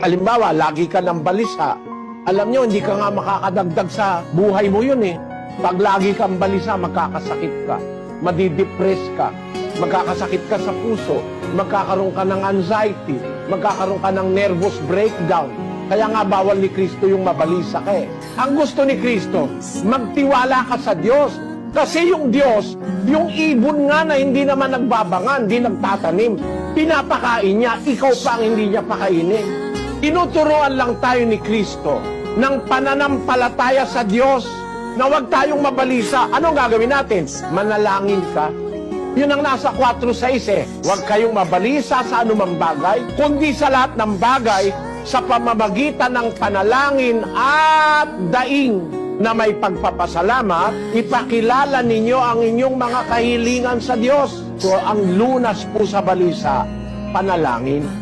Halimbawa, lagi ka ng balisa. Alam nyo, hindi ka nga makakadagdag sa buhay mo yun eh. Pag lagi kang balisa, makakasakit ka. Madidepress ka. Magkakasakit ka sa puso. Magkakaroon ka ng anxiety. Magkakaroon ka ng nervous breakdown. Kaya nga bawal ni Kristo yung mabalisa ka eh. Ang gusto ni Kristo, magtiwala ka sa Diyos. Kasi yung Diyos, yung ibon nga na hindi naman nagbabangan, hindi nagtatanim, pinapakain niya, ikaw pa ang hindi niya pakainin. Tinuturuan lang tayo ni Kristo ng pananampalataya sa Diyos na huwag tayong mabalisa. Anong gagawin natin? Manalangin ka. Yun ang nasa 4:6 eh. Huwag kayong mabalisa sa anumang bagay, kundi sa lahat ng bagay sa pamamagitan ng panalangin at daing na may pagpapasalamat, ipakilala ninyo ang inyong mga kahilingan sa Diyos. So ang lunas po sa balisa, panalangin.